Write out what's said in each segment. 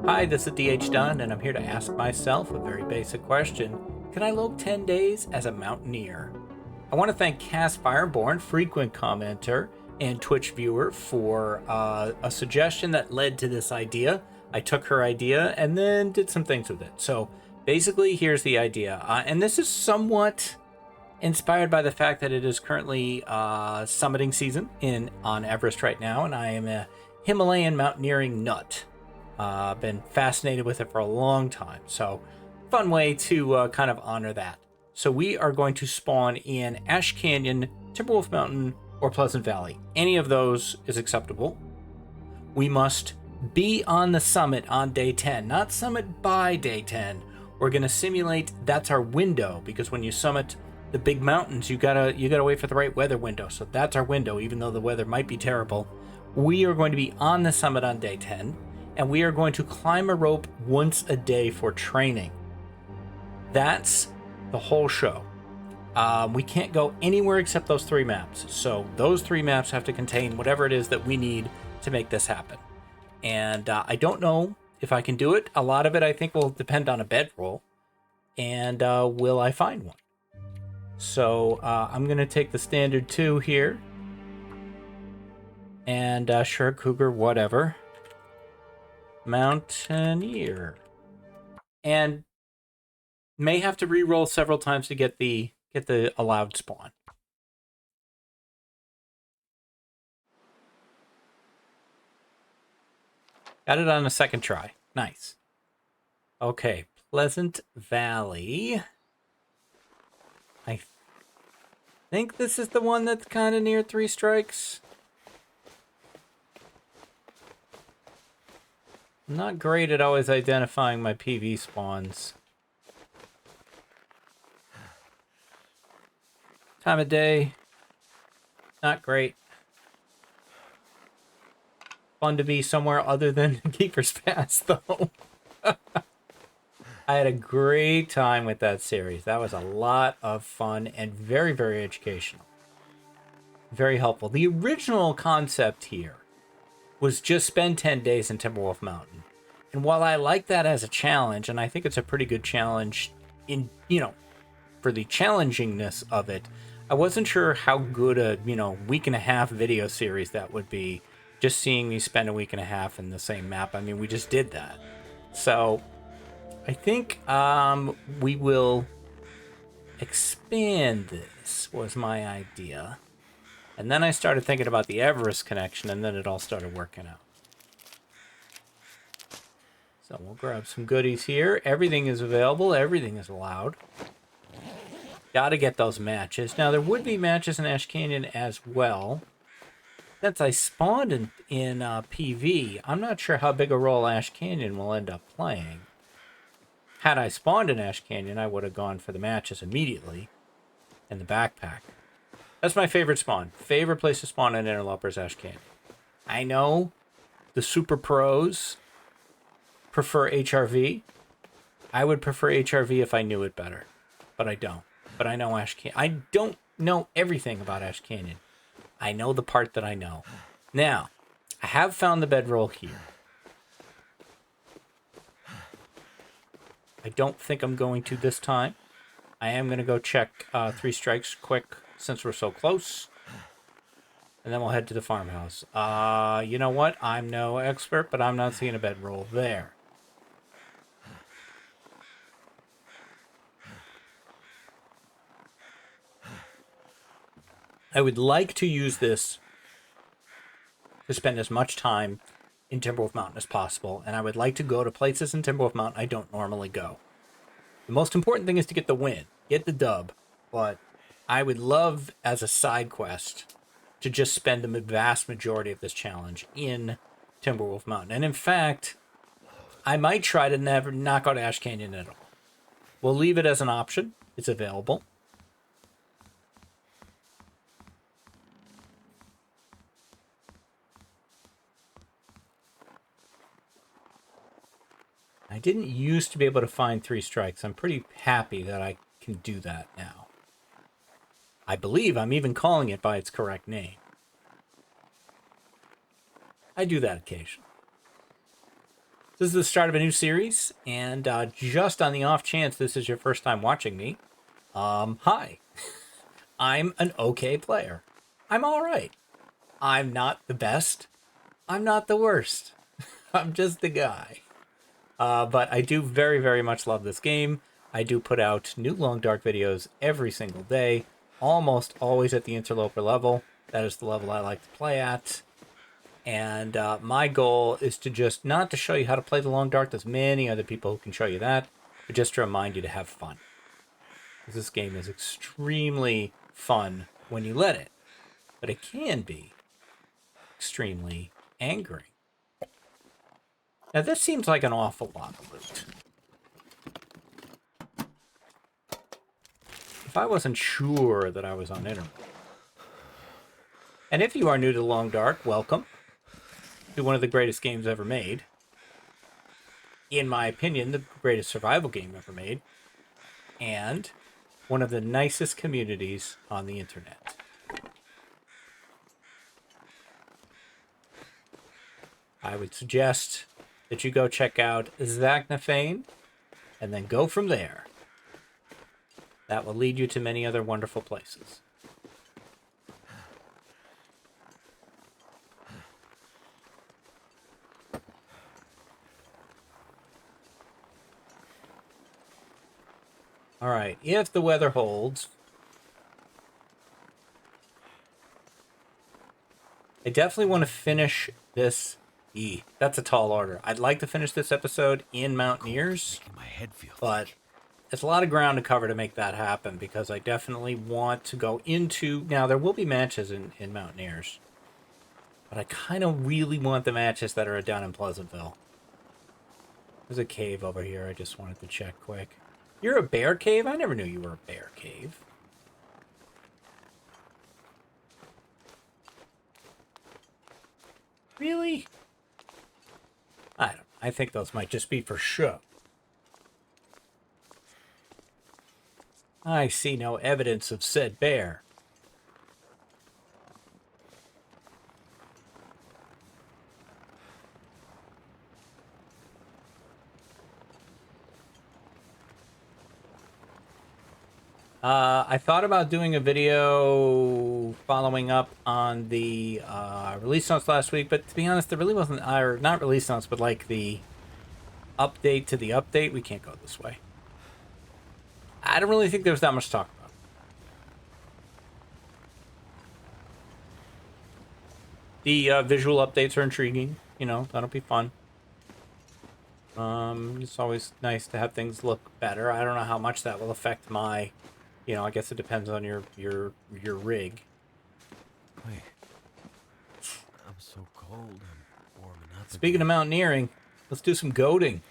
Hi, this is DH Dunn, and I'm here to ask myself a very basic question. Can I lope 10 days as a Mountaineer? I want to thank Cass Fireborn, frequent commenter and Twitch viewer, for a suggestion that led to this idea. I took her idea and then did some things with it. So basically, here's the idea. And this is somewhat inspired by the fact that it is currently summiting season on Everest right now, and I am a Himalayan mountaineering nut. Been fascinated with it for a long time, so fun way to kind of honor that. So we are going to spawn in Ash Canyon, Timberwolf Mountain, or Pleasant Valley. Any of those is acceptable. We must be on the summit on day 10, not summit by day 10. We're going to simulate that's our window, because when you summit the big mountains, you gotta wait for the right weather window. So that's our window, even though the weather might be terrible. We are going to be on the summit on day 10, and we are going to climb a rope once a day for training. That's the whole show. We can't go anywhere except those 3 maps. So those 3 maps have to contain whatever it is that we need to make this happen. And I don't know if I can do it. A lot of it, I think, will depend on a bedroll. And will I find one? So I'm going to take the standard 2 here. And sure, Cougar, whatever. Mountaineer. And may have to re-roll several times to get the allowed spawn. Got it on a second try. Nice. Okay, Pleasant Valley. I think this is the one that's kind of near 3 strikes. I'm not great at always identifying my PV spawns. Time of day, not great. Fun to be somewhere other than Keeper's Pass, though. I had a great time with that series. That was a lot of fun and very, very educational. Very helpful. The original concept here was just spend 10 days in Timberwolf Mountain. And while I like that as a challenge, and I think it's a pretty good challenge in, for the challengingness of it, I wasn't sure how good a, week and a half video series that would be, just seeing me spend a week and a half in the same map. I mean, we just did that. So I think we will expand this, was my idea. And then I started thinking about the Everest connection, and then it all started working out. So we'll grab some goodies here. Everything is available. Everything is allowed. Got to get those matches. Now, there would be matches in Ash Canyon as well. Since I spawned in PV, I'm not sure how big a role Ash Canyon will end up playing. Had I spawned in Ash Canyon, I would have gone for the matches immediately in the backpack. That's my favorite spawn. Favorite place to spawn in Interlopers, Ash Canyon. I know the super pros prefer HRV. I would prefer HRV if I knew it better, but I don't. But I know Ash Canyon. I don't know everything about Ash Canyon. I know the part that I know. Now, I have found the bedroll here. I don't think I'm going to this time. I am going to go check 3 strikes quick since we're so close. And then we'll head to the farmhouse. You know what? I'm no expert, but I'm not seeing a bedroll there. I would like to use this to spend as much time in Timberwolf Mountain as possible, and I would like to go to places in Timberwolf Mountain I don't normally go. The most important thing is to get the win, get the dub, but I would love, as a side quest, to just spend the vast majority of this challenge in Timberwolf Mountain. And in fact, I might try to never knock out Ash Canyon at all. We'll leave it as an option. It's available. I didn't used to be able to find 3 strikes. I'm pretty happy that I can do that now. I believe I'm even calling it by its correct name. I do that occasionally. This is the start of a new series, and just on the off chance this is your first time watching me, hi. I'm an okay player. I'm alright. I'm not the best. I'm not the worst. I'm just the guy. But I do very, very much love this game. I do put out new Long Dark videos every single day, almost always at the Interloper level. That is the level I like to play at. And my goal is to just not to show you how to play the Long Dark. There's many other people who can show you that, but just to remind you to have fun. This game is extremely fun when you let it, but it can be extremely angering. Now this seems like an awful lot of loot. If I wasn't sure that I was on internet. And if you are new to Long Dark, welcome to one of the greatest games ever made. In my opinion, the greatest survival game ever made. And one of the nicest communities on the internet. I would suggest that you go check out Zaknafein and then go from there. That will lead you to many other wonderful places. All right, if the weather holds, I definitely want to finish this. That's a tall order. I'd like to finish this episode in Mountaineers, but it's a lot of ground to cover to make that happen because I definitely want to go into... Now, there will be matches in Mountaineers, but I kind of really want the matches that are down in Pleasantville. There's a cave over here I just wanted to check quick. You're a bear cave? I never knew you were a bear cave. Really? I don't know. I think those might just be for show. I see no evidence of said bear. I thought about doing a video following up on the release notes last week, but to be honest, there really wasn't, or not release notes, but like the update to the update. We can't go this way. I don't really think there was that much to talk about. The visual updates are intriguing. You know, that'll be fun. It's always nice to have things look better. I don't know how much that will affect my... You know, I guess it depends on your rig. Wait. I'm so cold. I'm warming up. Speaking of mountaineering, let's do some goading.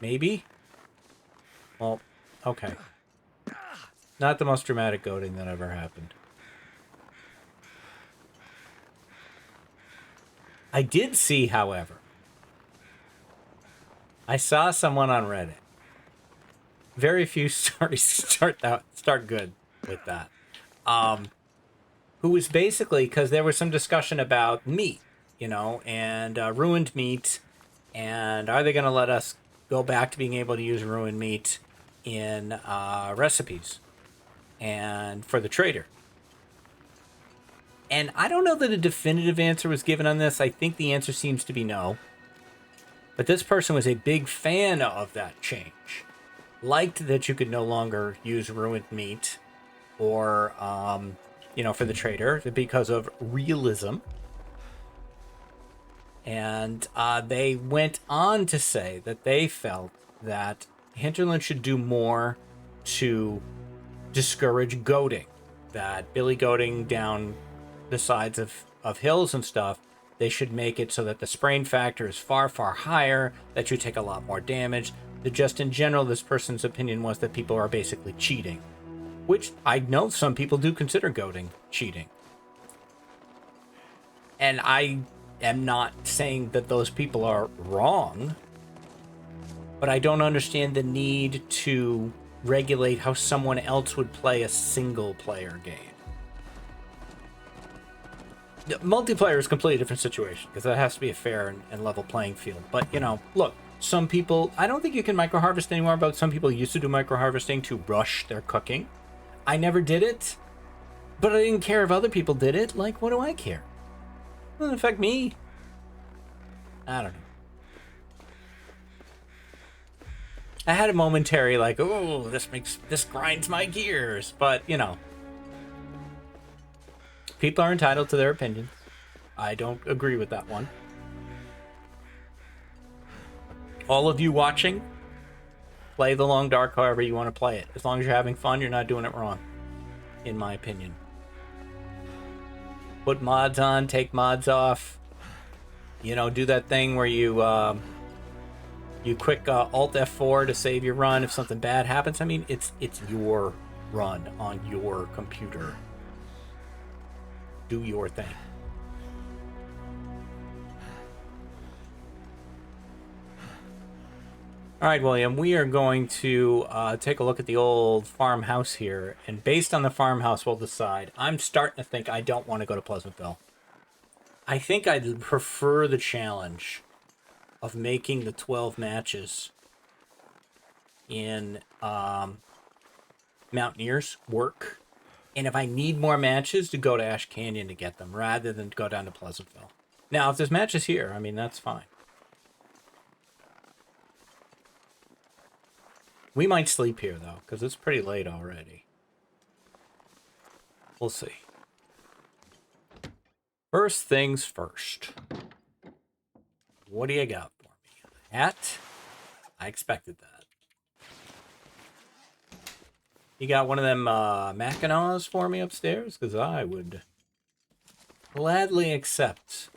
Maybe? Well, okay. Not the most dramatic goading that ever happened. I did see, however, I saw someone on Reddit. Very few stories start good with that. Who was basically, because there was some discussion about meat, you know, and ruined meat, and are they going to let us go back to being able to use ruined meat in recipes and for the trader? And I don't know that a definitive answer was given on this. I think the answer seems to be no. But this person was a big fan of that change. Liked that you could no longer use ruined meat or, you know, for the trader because of realism. And they went on to say that they felt that Hinterland should do more to discourage goading. That billy goading down the sides of hills and stuff, they should make it so that the sprain factor is far, far higher, that you take a lot more damage. That just in general, this person's opinion was that people are basically cheating. Which I know some people do consider goading cheating. And I am not saying that those people are wrong, but I don't understand the need to regulate how someone else would play a single player game. Multiplayer is a completely different situation because that has to be a fair and level playing field. But, you know, look, some people, I don't think you can micro harvest anymore, but some people used to do micro harvesting to rush their cooking. I never did it, but I didn't care if other people did it. Like, what do I care? It doesn't affect me. I don't know. I had a momentary like, oh, this grinds my gears, but you know, people are entitled to their opinions. I don't agree with that one. All of you watching, play the Long Dark however you want to play it. As long as you're having fun, you're not doing it wrong, in my opinion. Put mods on, take mods off. You know, do that thing where you quick Alt F4 to save your run if something bad happens. I mean, it's your run on your computer. Do your thing. All right, William, we are going to take a look at the old farmhouse here, and based on the farmhouse, we'll decide. I'm starting to think I don't want to go to Pleasantville. I think I'd prefer the challenge of making the 12 matches in Mountaineers work. And if I need more matches, to go to Ash Canyon to get them, rather than go down to Pleasantville. Now, if there's matches here, I mean, that's fine. We might sleep here, though, because it's pretty late already. We'll see. First things first. What do you got for me? A hat? I expected that. You got one of them Mackinaws for me upstairs? Because I would gladly accept.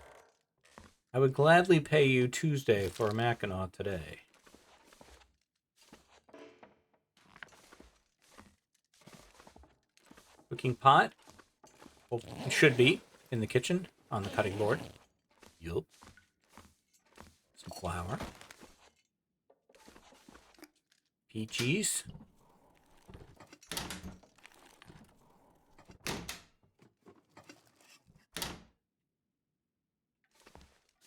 I would gladly pay you Tuesday for a Mackinaw today. Cooking pot. Well, it should be in the kitchen on the cutting board. Yup. Some flour. Peaches.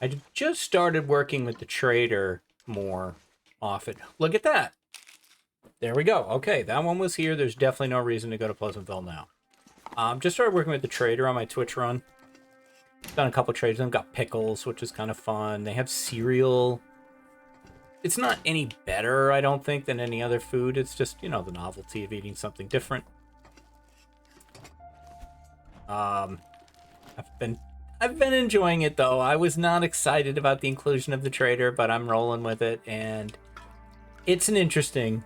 I just started working with the trader more often. Look at that. There we go. Okay, that one was here. There's definitely no reason to go to Pleasantville now. Just started working with the trader on my Twitch run. Done a couple trades. They've got pickles, which is kind of fun. They have cereal. It's not any better, I don't think, than any other food. It's just, you know, the novelty of eating something different. I've been enjoying it, though. I was not excited about the inclusion of the trader, but I'm rolling with it, and it's an interesting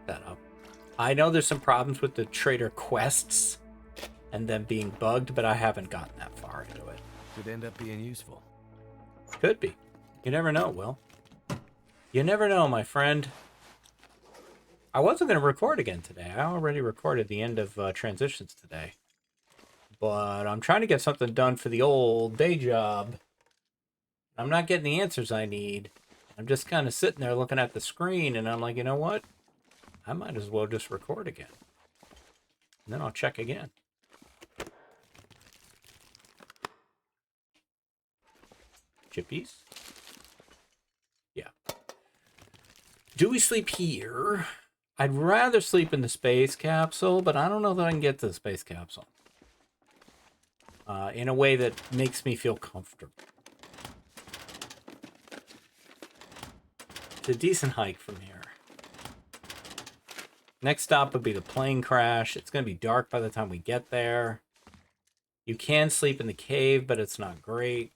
setup. I know there's some problems with the trader quests and them being bugged, but I haven't gotten that far into it. Could end up being useful. Could be. You never know, Will. You never know, my friend. I wasn't going to record again today. I already recorded the end of Transitions today. But I'm trying to get something done for the old day job. I'm not getting the answers I need. I'm just kind of sitting there looking at the screen, and I'm like, you know what? I might as well just record again. And then I'll check again. Chippies? Yeah. Do we sleep here? I'd rather sleep in the space capsule, but I don't know that I can get to the space capsule. In a way that makes me feel comfortable. It's a decent hike from here. Next stop would be the plane crash. It's going to be dark by the time we get there. You can sleep in the cave, but it's not great.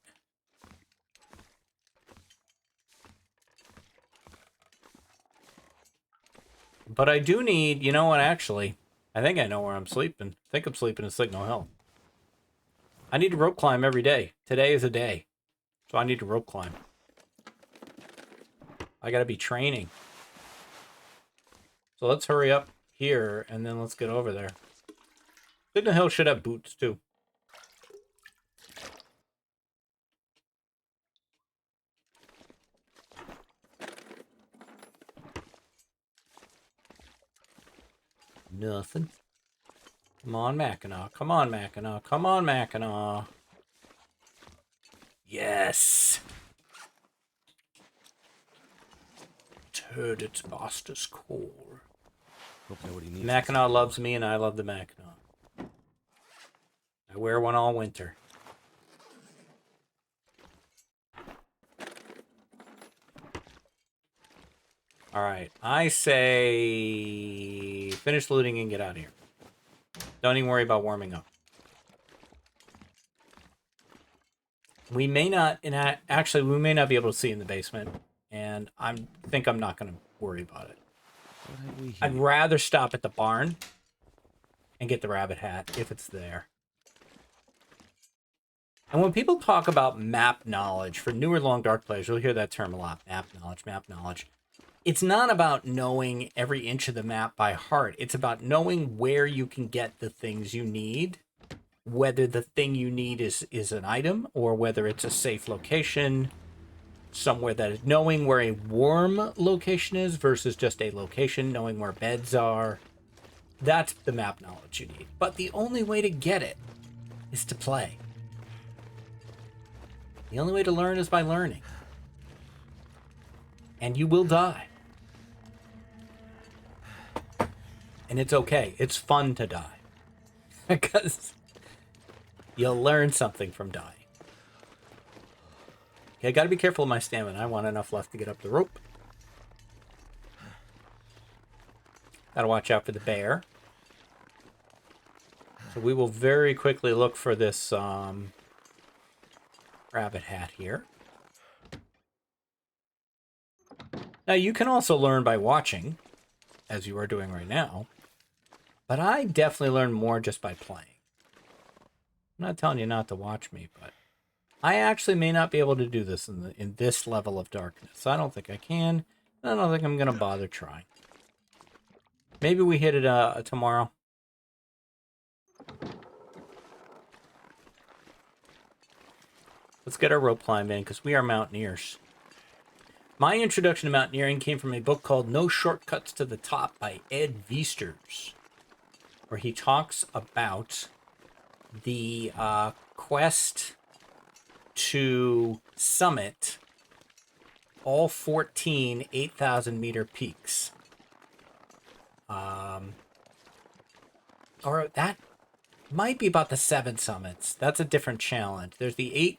But I do need, you know what, actually, I think I know where I'm sleeping. I think I'm sleeping in Signal Hill. I need to rope climb every day. Today is a day. So I need to rope climb. I gotta be training. So let's hurry up here, and then let's get over there. Signal Hill should have boots, too. Nothing. Come on, Mackinac. Come on, Mackinac. Come on, Mackinac. Yes! Turd its master's core. Hope nobody needs Mackinac loves me and I love the Mackinac. I wear one all winter. Alright, I say finish looting and get out of here. Don't even worry about warming up. We may not, and actually we may not be able to see in the basement, and I think I'm not going to worry about it. What have we here? I'd rather stop at the barn and get the rabbit hat if it's there. And when people talk about map knowledge, for newer Long Dark players, you'll hear that term a lot, map knowledge, map knowledge. It's not about knowing every inch of the map by heart. It's about knowing where you can get the things you need, whether the thing you need is an item or whether it's a safe location, somewhere that is knowing where a warm location is versus just a location, knowing where beds are. That's the map knowledge you need. But the only way to get it is to play. The only way to learn is by learning. And you will die. And it's okay. It's fun to die. Because you'll learn something from dying. Okay, I gotta be careful of my stamina. I want enough left to get up the rope. Gotta watch out for the bear. So we will very quickly look for this rabbit hat here. Now, you can also learn by watching, as you are doing right now. But I definitely learn more just by playing. I'm not telling you not to watch me, but I actually may not be able to do this in this level of darkness. I don't think I can. I don't think I'm going to bother trying. Maybe we hit it tomorrow. Let's get our rope climb in, because we are mountaineers. My introduction to mountaineering came from a book called No Shortcuts to the Top by Ed Viesturs, where he talks about the quest to summit all 14 8,000 meter peaks. Or that might be about the 7 summits. That's a different challenge. There's the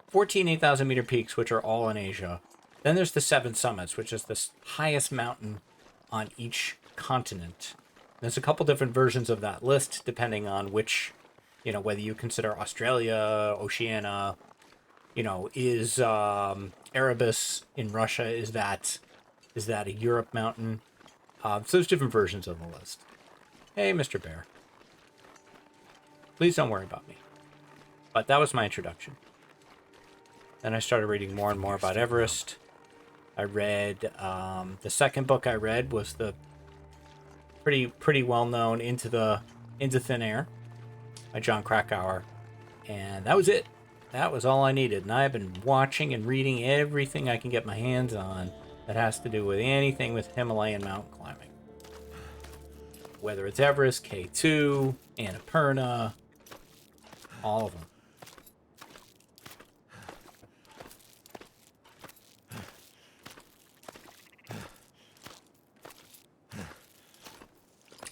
14 8,000 meter peaks, which are all in Asia. Then there's the 7 summits, which is the highest mountain on each continent. There's a couple different versions of that list, depending on which, whether you consider Australia, Oceania, is Erebus in Russia, is that a Europe mountain? So there's different versions of the list. Hey, Mr. Bear. Please don't worry about me. But that was my introduction. Then I started reading more and more about Everest. I read, the second book I read was the pretty well known Into Thin Air by John Krakauer, and that was it. That was all I needed. And I have been watching and reading everything I can get my hands on that has to do with anything with Himalayan mountain climbing, whether it's Everest, K2, Annapurna, all of them.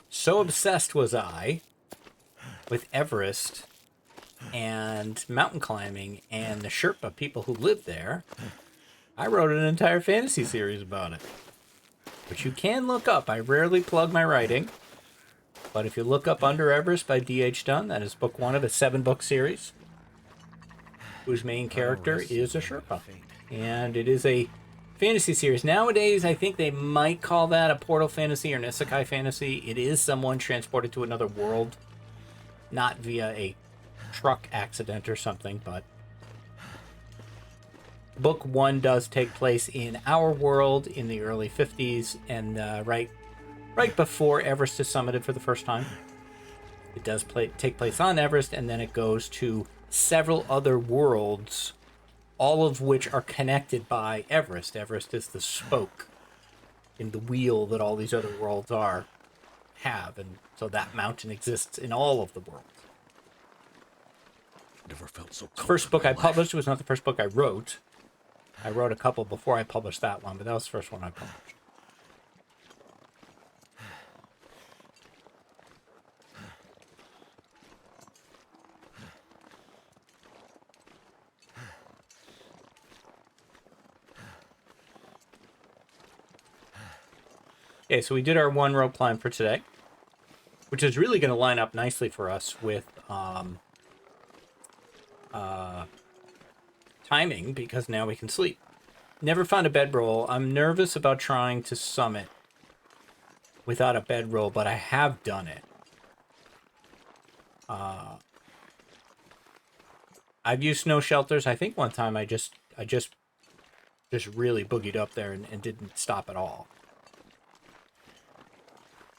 So obsessed was I with Everest and mountain climbing and the Sherpa people who live there, I wrote an entire fantasy series about it, which you can look up. I rarely plug my writing, but if you look up Under Everest by D.H. Dunn, that is book 1 of a 7-book series, whose main character is a Sherpa. And it is a fantasy series. Nowadays, I think they might call that a portal fantasy or an isekai fantasy. It is someone transported to another world, not via a truck accident or something, but book 1 does take place in our world in the early 50s, and right before Everest is summited for the first time. It does take place on Everest, and then it goes to several other worlds, all of which are connected by Everest. Everest is the spoke in the wheel that all these other worlds have, and so that mountain exists in all of the worlds. Never felt so The first book cold I in my life. published was not the first book I wrote. I wrote a couple before I published that one, but that was the first one I published. Okay, so we did our one rope climb for today, which is really going to line up nicely for us with timing, because now we can sleep. Never found a bedroll. I'm nervous about trying to summit without a bedroll, but I have done it. I've used snow shelters. I think one time I just really boogied up there and didn't stop at all.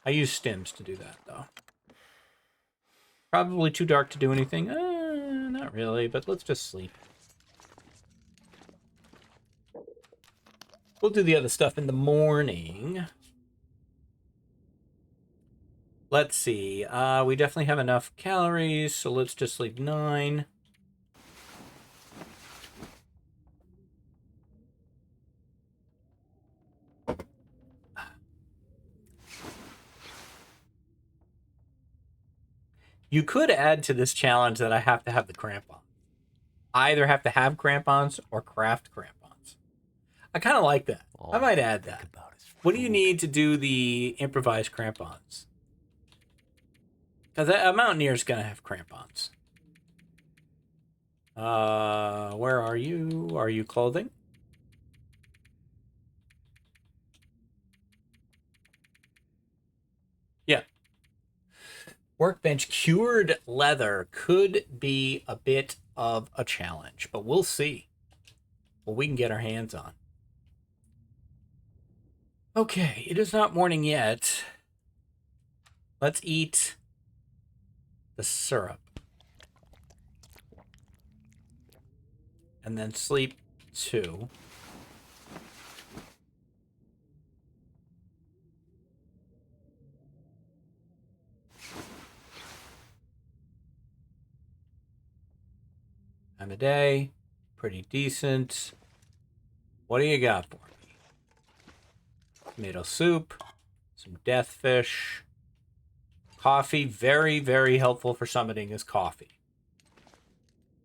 I use stims to do that, though. Probably too dark to do anything. Not really, but let's just sleep. We'll do the other stuff in the morning. Let's see. We definitely have enough calories, so let's just sleep 9. You could add to this challenge that I have to have the crampon. I either have to have crampons or craft crampons. I kind of like that. I might add that. What do you need to do the improvised crampons? Because a Mountaineer's going to have crampons. Where are you? Are you clothing? Yeah. Workbench. Cured leather could be a bit of a challenge, but we'll see what we can get our hands on. Okay, it is not morning yet. Let's eat the syrup. And then sleep 2. Time of day, pretty decent. What do you got for me? Tomato soup, some death fish, coffee. Very, very helpful for summiting is coffee.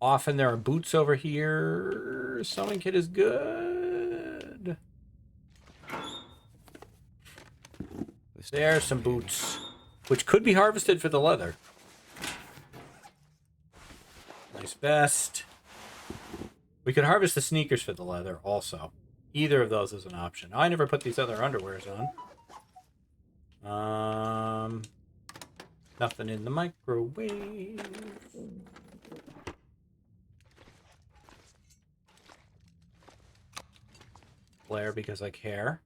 Often there are boots over here. Sewing kit is good. There's some boots, which could be harvested for the leather. Nice vest. We could harvest the sneakers for the leather also. Either of those is an option. I never put these other underwears on. Nothing in the microwave. Flare because I care.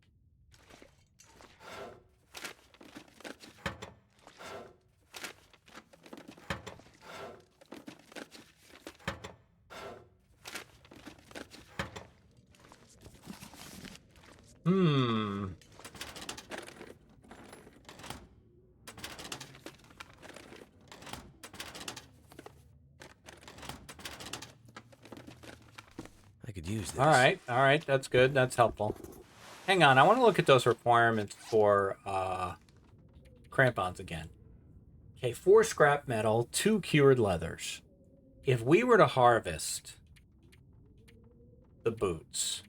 I could use this. All right, that's good. That's helpful. Hang on, I want to look at those requirements for crampons again. Okay, 4 scrap metal, 2 cured leathers. If we were to harvest the boots,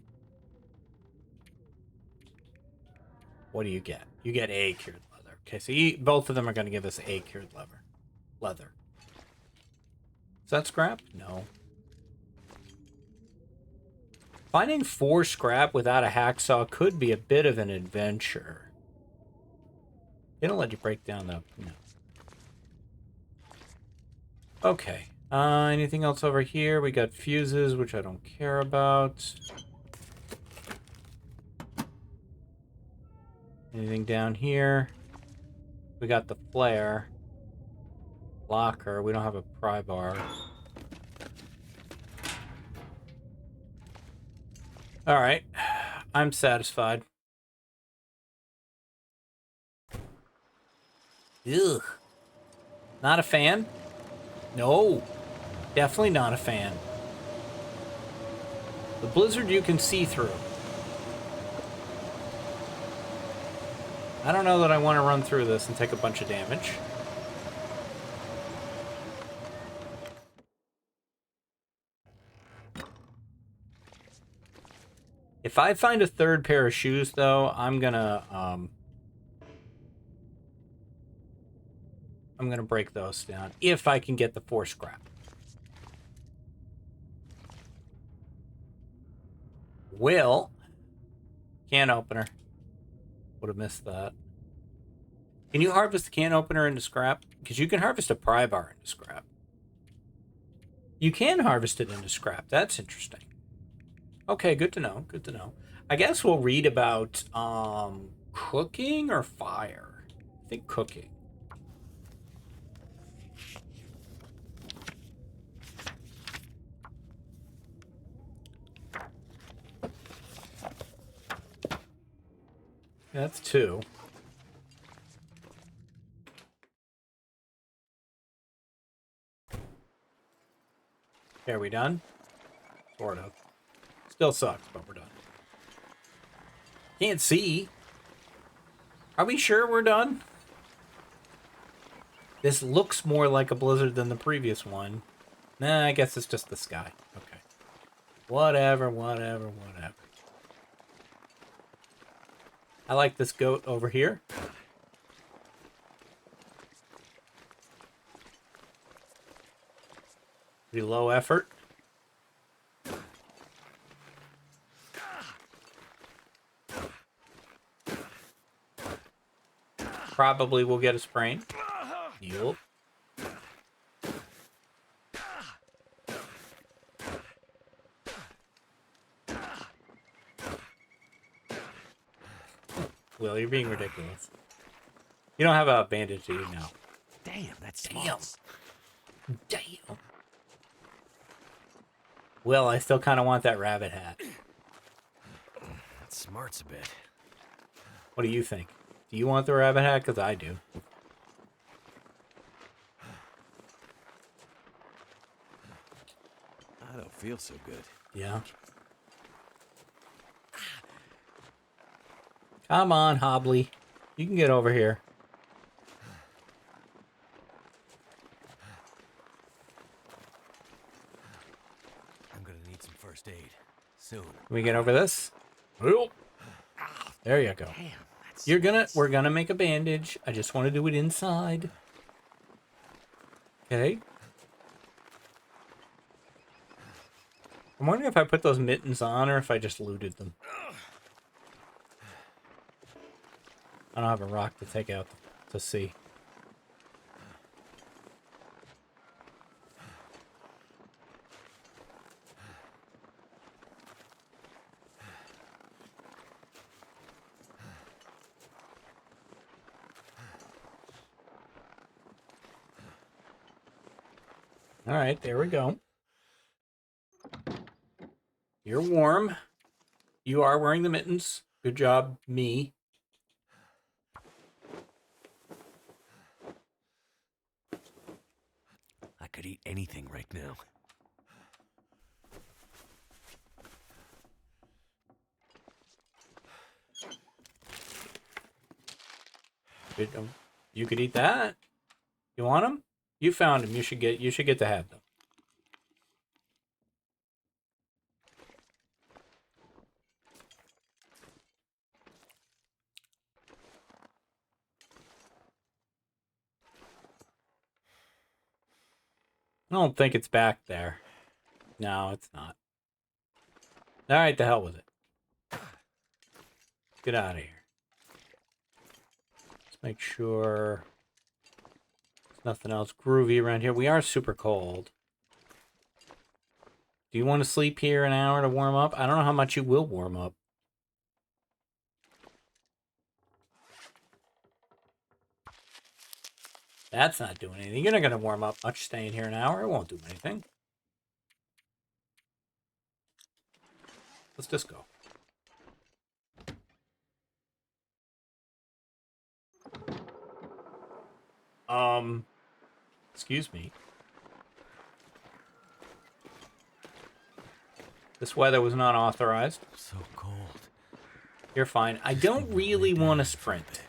what do you get? You get a cured leather. Okay, so both of them are going to give us a cured leather. Is that scrap? No. Finding 4 scrap without a hacksaw could be a bit of an adventure. They don't let you break down the... No. Okay. Anything else over here? We got fuses, which I don't care about. Anything down here? We got the flare. Locker. We don't have a pry bar. Alright. I'm satisfied. Ugh. Not a fan? No. Definitely not a fan. The blizzard you can see through. I don't know that I want to run through this and take a bunch of damage. If I find a third pair of shoes, though, I'm gonna break those down if I can get the 4 scrap. Will. Can opener. Would have missed that. Can you harvest the can opener into scrap? Because you can harvest a pry bar into scrap. You can harvest it into scrap. That's interesting. Okay, good to know. Good to know. I guess we'll read about cooking or fire. I think cooking. That's 2. Okay, are we done? Sort of. Still sucks, but we're done. Can't see. Are we sure we're done? This looks more like a blizzard than the previous one. Nah, I guess it's just the sky. Okay. Whatever. I like this goat over here. Pretty low effort. Probably will get a sprain. Yup. Will, you're being ridiculous. You don't have a bandage, do you? No. Damn, that's Damn. Damn. Will, I still kind of want that rabbit hat. That smarts a bit. What do you think? Do you want the rabbit hat? Because I do. I don't feel so good. Yeah. Come on, Hobbly. You can get over here. I'm gonna need some first aid soon. Can we get over this? There you go. Damn, We're gonna make a bandage. I just want to do it inside. Okay. I'm wondering if I put those mittens on or if I just looted them. I don't have a rock to take out to see. All right, there we go. You're warm. You are wearing the mittens. Good job, me. I could eat anything right now. You could eat that. You want them? You found them. You should get to have them. I don't think it's back there. No, it's not. All right, the hell with it. Get out of here. Let's make sure there's nothing else groovy around here. We are super cold. Do you want to sleep here an hour to warm up? I don't know how much you will warm up. That's not doing anything. You're not going to warm up much staying here an hour. It won't do anything. Let's just go. Excuse me. This weather was not authorized. So cold. You're fine. I Just don't need to really lay want to down for a sprint. bit.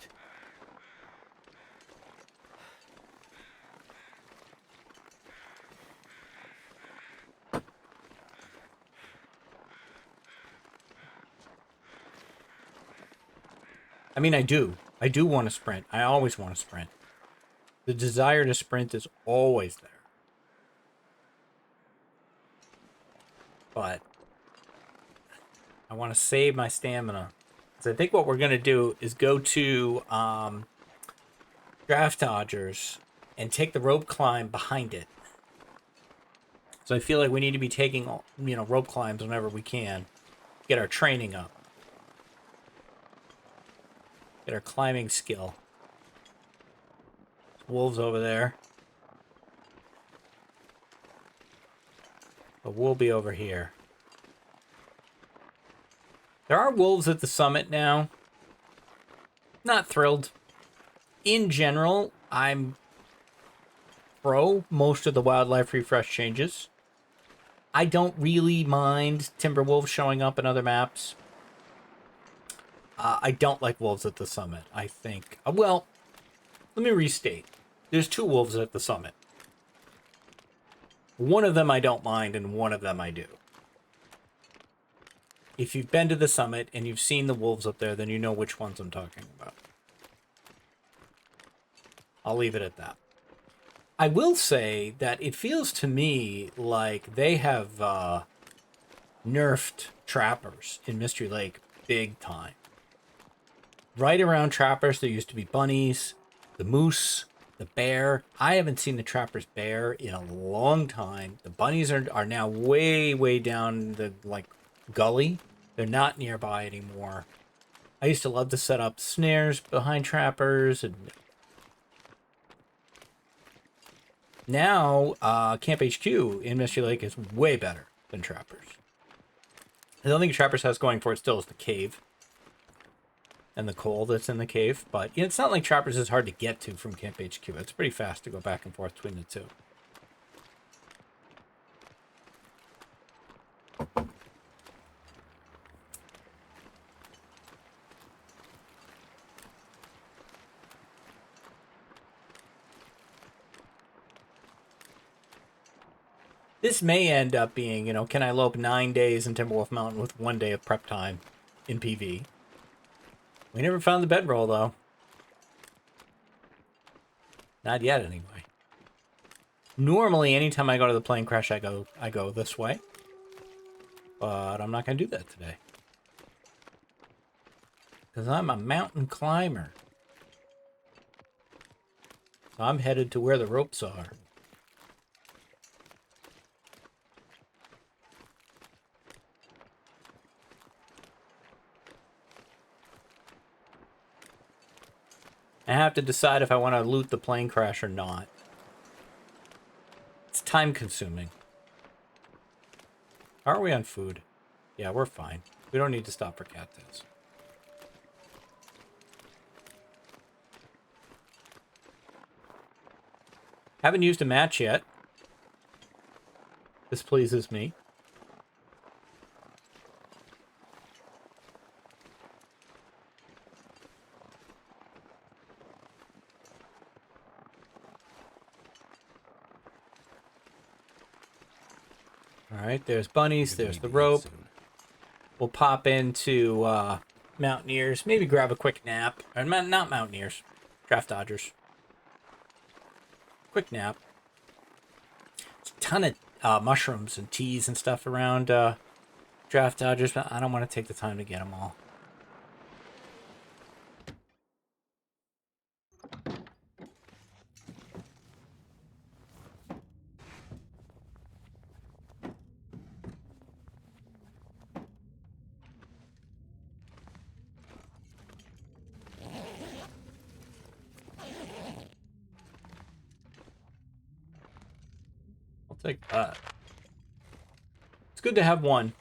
I mean, I do. I do want to sprint. I always want to sprint. The desire to sprint is always there. But I want to save my stamina. So I think what we're going to do is go to Draft Dodgers and take the rope climb behind it. So I feel like we need to be taking, rope climbs whenever we can. Get our training up. Get our climbing skill. Wolves over there. But we'll be over here. There are wolves at the summit now. Not thrilled. In general, I'm pro most of the wildlife refresh changes. I don't really mind Timberwolf showing up in other maps. I don't like wolves at the summit, I think. Well, let me restate. There's 2 wolves at the summit. One of them I don't mind, and one of them I do. If you've been to the summit and you've seen the wolves up there, then you know which ones I'm talking about. I'll leave it at that. I will say that it feels to me like they have nerfed trappers in Mystery Lake big time. Right around trappers, there used to be bunnies, the moose, the bear. I haven't seen the trapper's bear in a long time. The bunnies are now way, way down the gully. They're not nearby anymore. I used to love to set up snares behind trappers. And now, Camp HQ in Mystery Lake is way better than trappers. The only thing trappers has going for it still is the cave. And the coal that's in the cave. But it's not like trappers is hard to get to from Camp HQ. It's pretty fast to go back and forth between the two. This may end up being, can I lope 9 days in Timberwolf Mountain with 1 day of prep time in PV? We never found the bedroll, though. Not yet, anyway. Normally, anytime I go to the plane crash, I go this way. But I'm not going to do that today. Because I'm a mountain climber. So I'm headed to where the ropes are. I have to decide if I want to loot the plane crash or not. It's time consuming. How are we on food? Yeah, we're fine. We don't need to stop for cattails. Haven't used a match yet. This pleases me. Alright, there's bunnies, there's the rope. We'll pop into Mountaineers, maybe grab a quick nap. Or not Mountaineers, Draft Dodgers. Quick nap. There's a ton of mushrooms and teas and stuff around Draft Dodgers, but I don't want to take the time to get them all. I'll take that. It's good to have one.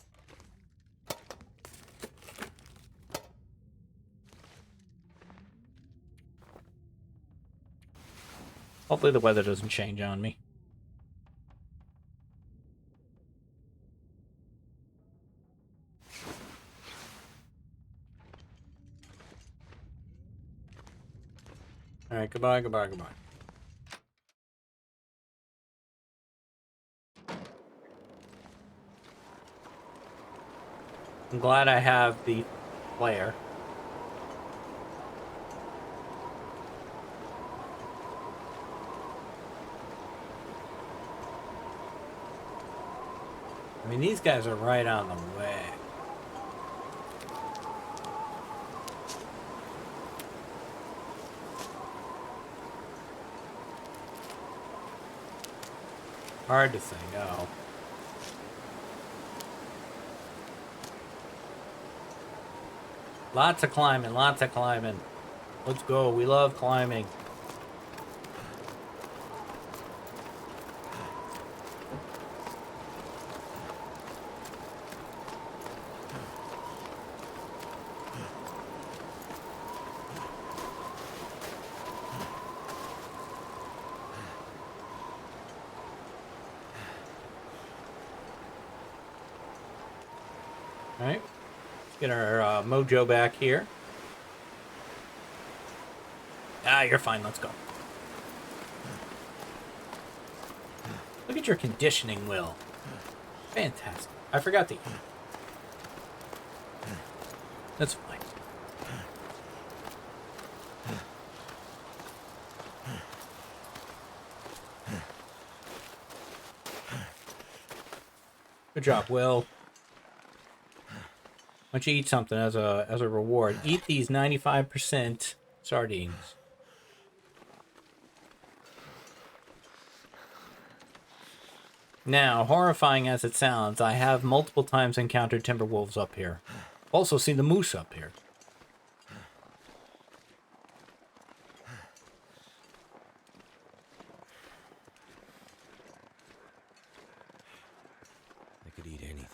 Hopefully the weather doesn't change on me. Alright, goodbye, goodbye, goodbye. I'm glad I have the flare. I mean, these guys are right on the way. Hard to say no. Lots of climbing, lots of climbing. Let's go, we love climbing. Alright, let's get our mojo back here. Ah, you're fine, let's go. Look at your conditioning, Will. Fantastic. I forgot to eat. That's fine. Good job, Will. Why don't you eat something as a reward? Eat these 95% sardines. Now, horrifying as it sounds, I have multiple times encountered Timberwolves up here. Also seen the moose up here. I could eat anything.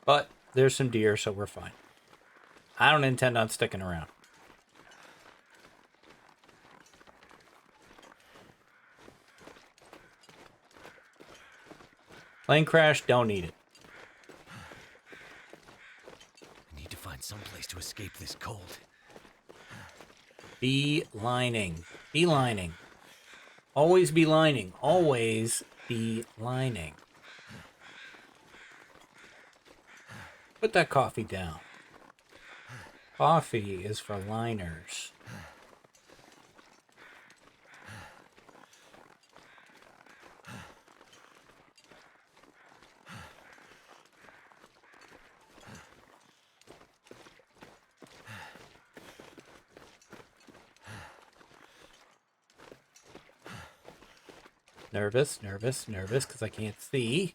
But there's some deer, so we're fine. I don't intend on sticking around. Plane crash, don't eat it. I need to find some place to escape this cold. Be-lining. Be-lining. Always be lining. Always be lining. Put that coffee down. Coffee is for liners. Nervous, nervous, nervous, because I can't see.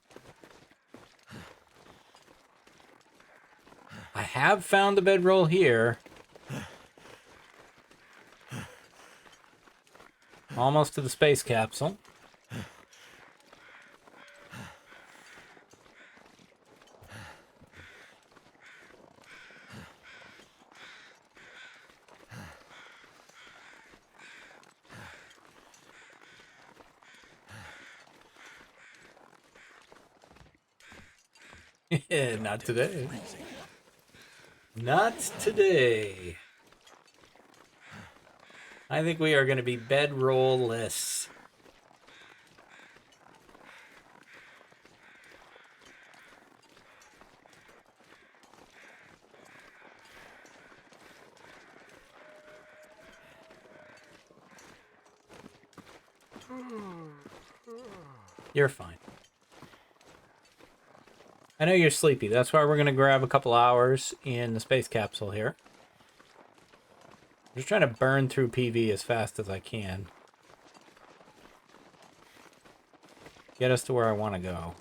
I have found the bedroll here. Almost to the space capsule. Not today. Not today. I think we are going to be bedroll-less. You're fine. I know you're sleepy. That's why we're going to grab a couple hours in the space capsule here. I'm just trying to burn through PV as fast as I can. Get us to where I want to go.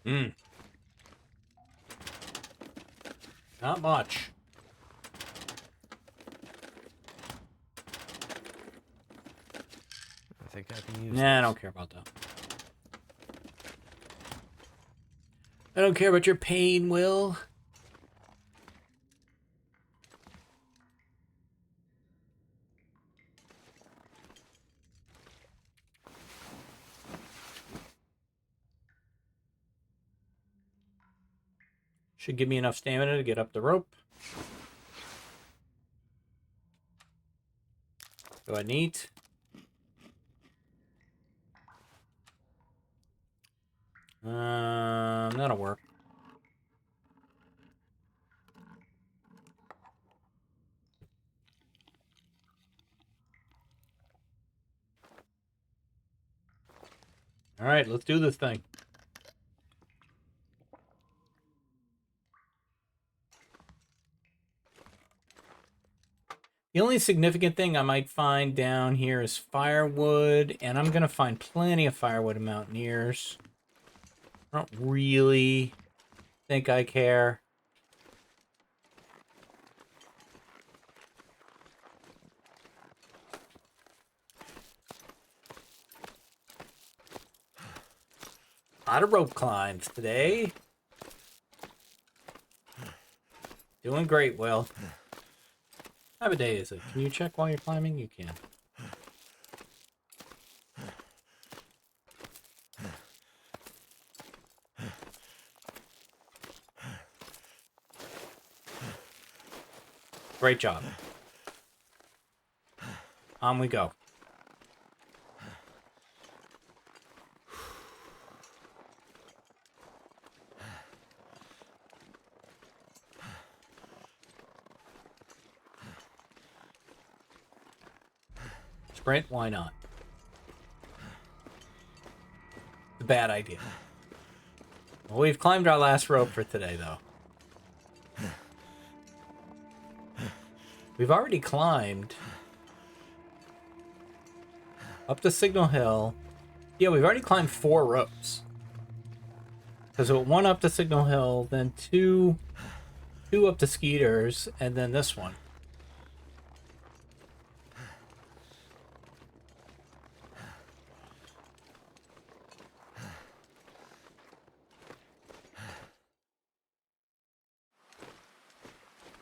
Hmm. Not much. I think I can use Nah, I this. don't care about that. I don't care about your pain, Will. Should give me enough stamina to get up the rope. Do I need? That'll work. All right, let's do this thing. The only significant thing I might find down here is firewood, and I'm going to find plenty of firewood in Mountaineers. I don't really think I care. A lot of rope climbs today. Doing great, Will. What time of day is it? Can you check while you're climbing? You can. Great job. On we go. Sprint? Why not? It's a bad idea. Well, we've climbed our last rope for today, though. We've already climbed up the Signal Hill. Yeah, we've already climbed 4 ropes. Because one up the Signal Hill, then two up the Skeeters, and then this one.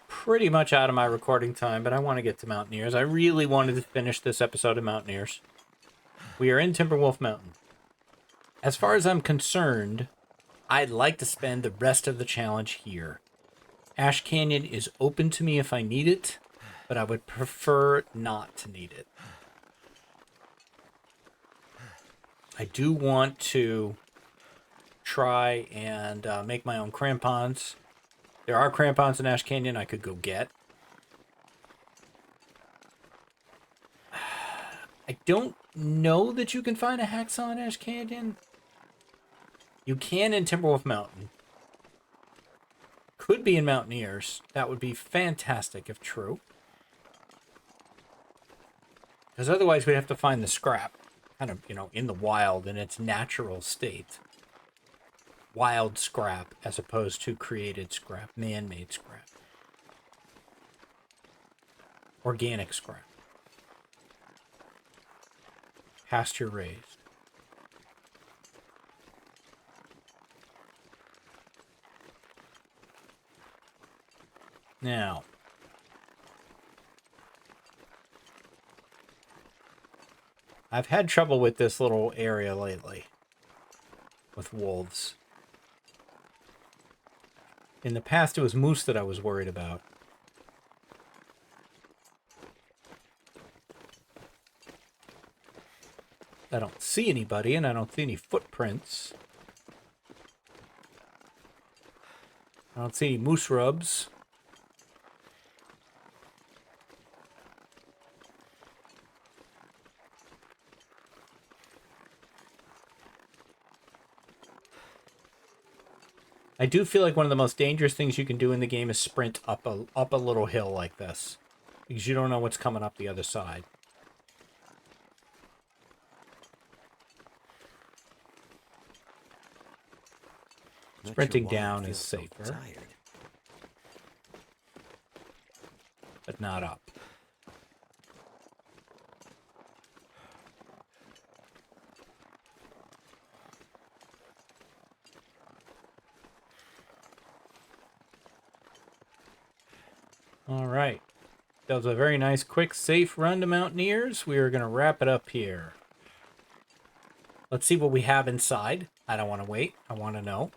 Pretty much out of my recording time, but I want to get to Mountaineers. I really wanted to finish this episode of Mountaineers. We are in Timberwolf Mountain. As far as I'm concerned, I'd like to spend the rest of the challenge here. Ash Canyon is open to me if I need it, but I would prefer not to need it. I do want to try and make my own crampons. There are crampons in Ash Canyon I could go get. I don't know that you can find a hacksaw in Ash Canyon. You can in Timberwolf Mountain. Could be in Mountaineers. That would be fantastic if true. Because otherwise we'd have to find the scrap. Kind of, in the wild in its natural state. Wild scrap as opposed to created scrap. Man-made scrap. Organic scrap. Pasture raised. Now, I've had trouble with this little area lately with wolves. In the past, it was moose that I was worried about. I don't see anybody, and I don't see any footprints. I don't see any moose rubs. I do feel like one of the most dangerous things you can do in the game is sprint up a little hill like this. Because you don't know what's coming up the other side. Sprinting sure why I down feel is so safer, tired. but not up. All right. That was a very nice, quick, safe run to Mountaineers. We are going to wrap it up here. Let's see what we have inside. I don't want to wait. I want to know.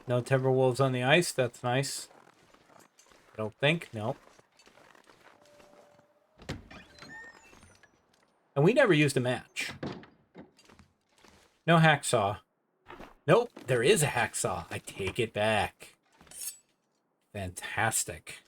No Timberwolves on the ice. That's nice. I don't think. No. And we never used a match. No hacksaw. Nope, there is a hacksaw. I take it back. Fantastic.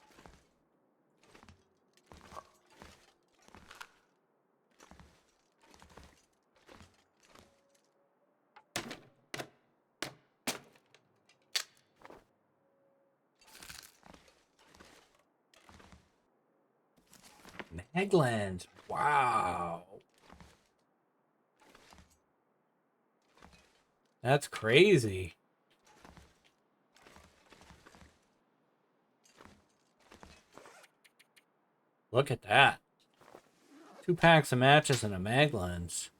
Maglands. Wow. That's crazy. Look at that. 2 packs of matches and a Maglands.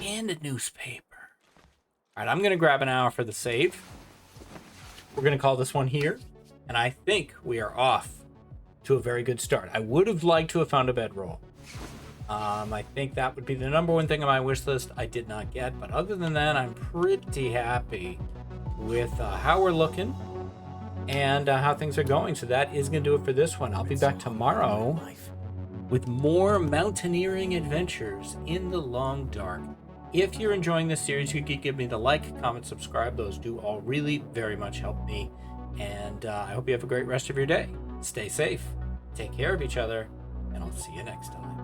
And a newspaper. All right, I'm going to grab an hour for the save. We're going to call this one here. And I think we are off to a very good start. I would have liked to have found a bedroll. I think that would be the number one thing on my wish list I did not get. But other than that, I'm pretty happy with how we're looking and how things are going. So that is going to do it for this one. I'll be back tomorrow with more mountaineering adventures in the long dark. If you're enjoying this series, you could give me the like, comment, subscribe. Those do all really very much help me. And I hope you have a great rest of your day. Stay safe, take care of each other, and I'll see you next time.